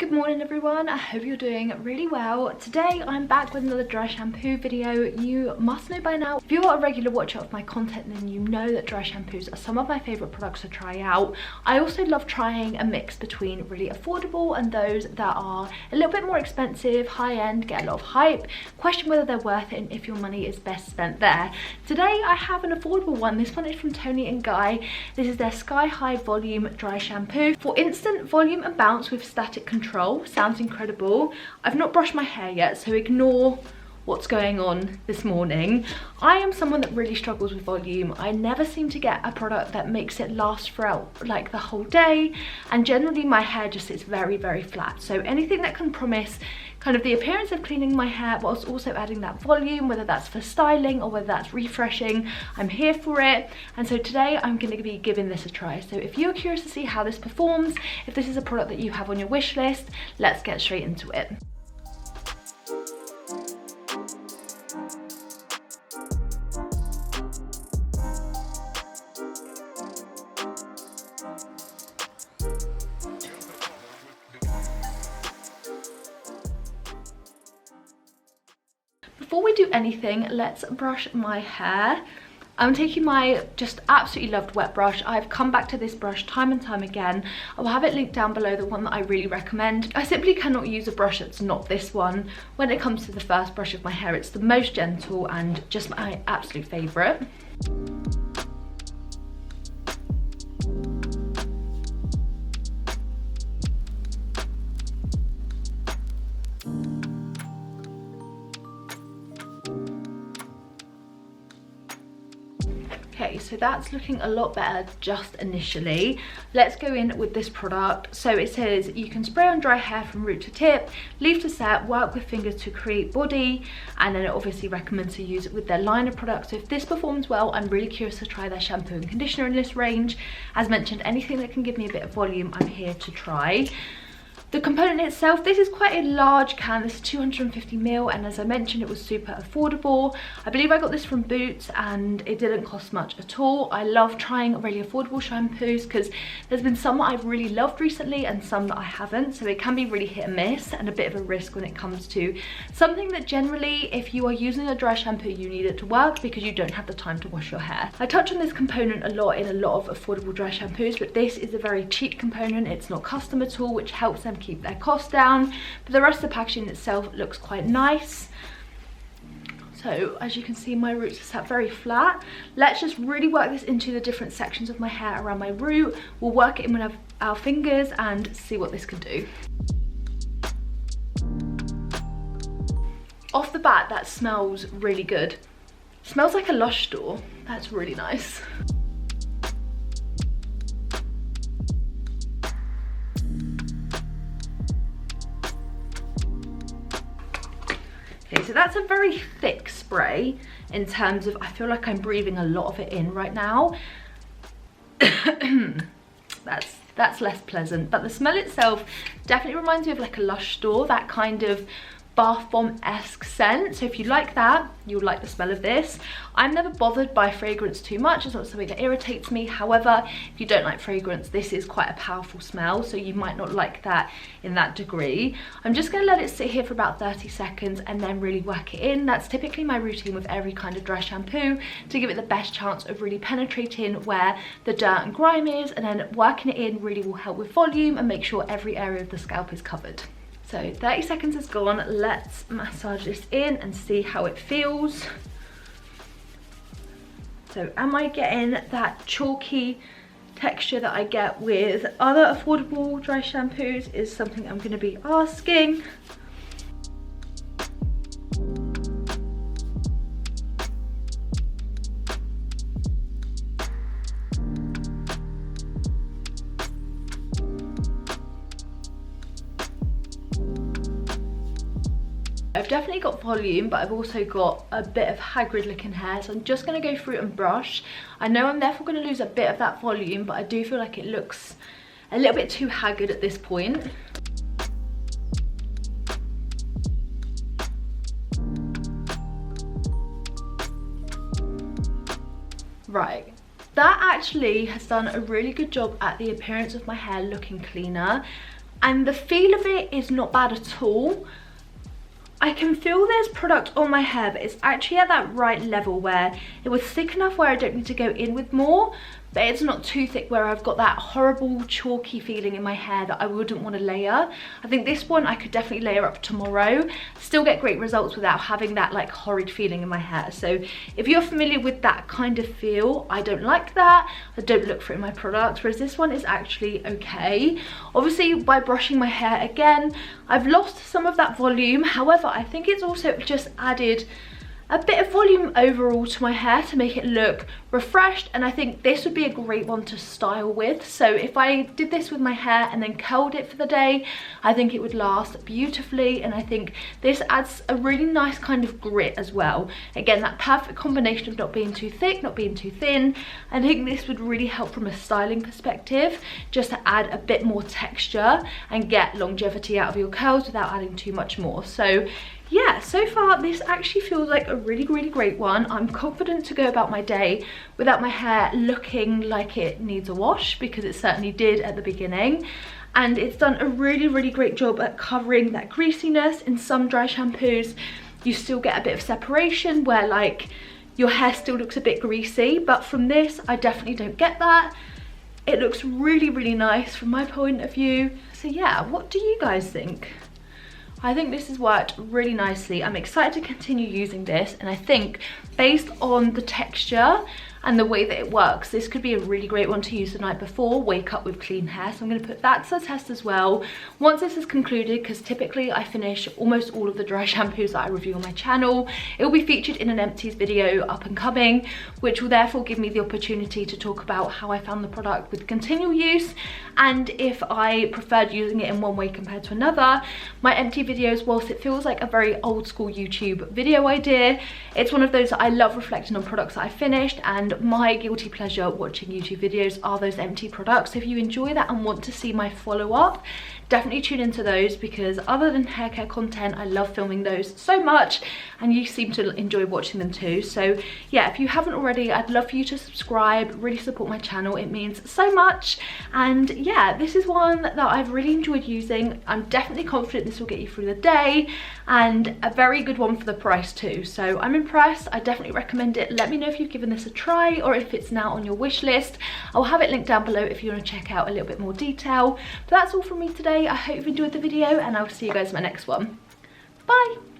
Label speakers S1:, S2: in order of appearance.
S1: Good morning everyone, I hope you're doing really well. Today I'm back with another dry shampoo video. You must know by now, if you're a regular watcher of my content, then you know that dry shampoos are some of my favourite products to try out. I also love trying a mix between really affordable and those that are a little bit more expensive, high-end, get a lot of hype, question whether they're worth it and if your money is best spent there. Today I have an affordable one. This one is from Toni and Guy. This is their Sky High Volume Dry Shampoo for instant volume and bounce with static control. Sounds incredible. I've not brushed my hair yet, so ignore what's going on this morning. I am someone that really struggles with volume. I never seem to get a product that makes it last throughout like the whole day, and generally my hair just sits very, very flat. So anything that can promise kind of the appearance of cleaning my hair whilst also adding that volume, whether that's for styling or whether that's refreshing, I'm here for it. And so today I'm going to be giving this a try. So if you're curious to see how this performs, if this is a product that you have on your wish list, let's get straight into it. Before we do anything, let's brush my hair. I'm taking my just absolutely loved wet brush. I've come back to this brush time and time again. I will have it linked down below, the one that I really recommend. I simply cannot use a brush that's not this one. When it comes to the first brush of my hair, it's the most gentle and just my absolute favourite. Okay, so that's looking a lot better just initially. Let's go in with this product. So it says you can spray on dry hair from root to tip, leave to set, work with fingers to create body, and then it obviously recommends to use it with their line of products. So if this performs well, I'm really curious to try their shampoo and conditioner in this range. As mentioned, anything that can give me a bit of volume, I'm here to try. The component itself, this is quite a large can. This is 250ml, and as I mentioned, it was super affordable. I believe I got this from Boots and it didn't cost much at all. I love trying really affordable shampoos because there's been some that I've really loved recently and some that I haven't, so it can be really hit and miss and a bit of a risk when it comes to something that generally, if you are using a dry shampoo, you need it to work because you don't have the time to wash your hair. I touch on this component a lot in a lot of affordable dry shampoos, but this is a very cheap component. It's not custom at all, which helps them keep their costs down, but the rest of the packaging itself looks quite nice. So as you can see, my roots are sat very flat. Let's just really work this into the different sections of my hair around my root. We'll work it in with our fingers and see what this can do. Off the bat, that smells really good. Smells like a Lush store. That's really nice. Okay, so that's a very thick spray in terms of, I feel like I'm breathing a lot of it in right now. That's less pleasant, but the smell itself definitely reminds me of like a Lush store, that kind of bath bomb-esque scent. So if you like that, you'll like the smell of this. I'm never bothered by fragrance too much. It's not something that irritates me. However, if you don't like fragrance, this is quite a powerful smell, so you might not like that in that degree. I'm just going to let it sit here for about 30 seconds and then really work it in. That's typically my routine with every kind of dry shampoo, to give it the best chance of really penetrating where the dirt and grime is, and then working it in really will help with volume and make sure every area of the scalp is covered. So 30 seconds is gone. Let's massage this in and see how it feels. So am I getting that chalky texture that I get with other affordable dry shampoos is something I'm going to be asking. I've definitely got volume, but I've also got a bit of haggard looking hair, so I'm just going to go through and brush. I know I'm therefore going to lose a bit of that volume, but I do feel like it looks a little bit too haggard at this point. Right, that actually has done a really good job at the appearance of my hair looking cleaner. and the feel of it is not bad at all. I can feel there's product on my hair, but it's actually at that right level where it was thick enough where I don't need to go in with more, but it's not too thick where I've got that horrible chalky feeling in my hair that I wouldn't want to layer. I think this one I could definitely layer up tomorrow, still get great results without having that like horrid feeling in my hair. So if you're familiar with that kind of feel, I don't like that. I don't look for it in my products, whereas this one is actually okay. Obviously by brushing my hair again, I've lost some of that volume. However, I think it's also just added a bit of volume overall to my hair to make it look refreshed, and I think this would be a great one to style with. So if I did this with my hair and then curled it for the day, I think it would last beautifully, and I think this adds a really nice kind of grit as well. Again, that perfect combination of not being too thick, not being too thin. I think this would really help from a styling perspective, just to add a bit more texture and get longevity out of your curls without adding too much more. So yeah, so far this actually feels like a really great one. I'm confident to go about my day without my hair looking like it needs a wash, because it certainly did at the beginning. And it's done a really great job at covering that greasiness. In some dry shampoos you still get a bit of separation where like your hair still looks a bit greasy, but from this I definitely don't get that. It looks really nice from my point of view. So yeah, what do you guys think? I think this has worked really nicely. I'm excited to continue using this, and I think based on the texture and the way that it works, this could be a really great one to use the night before, wake up with clean hair. So I'm going to put that to the test as well once this is concluded, because typically I finish almost all of the dry shampoos that I review on my channel. It will be featured in an empties video up and coming, which will therefore give me the opportunity to talk about how I found the product with continual use, and if I preferred using it in one way compared to another. My empty videos, whilst it feels like a very old school YouTube video idea, it's one of those that I love reflecting on products that I finished, and my guilty pleasure watching YouTube videos are those empty products. So if you enjoy that and want to see my follow-up, definitely tune into those, because other than hair care content, I love filming those so much, and you seem to enjoy watching them too. So yeah, if you haven't already, I'd love for you to subscribe, really support my channel, it means so much. And yeah, this is one that I've really enjoyed using. I'm definitely confident this will get you through the day, and a very good one for the price too. So I'm impressed. I definitely recommend it. Let me know if you've given this a try, or if it's now on your wish list. I'll have it linked down below if you want to check out a little bit more detail. But that's all from me today. I hope you've enjoyed the video, and I'll see you guys in my next one. Bye.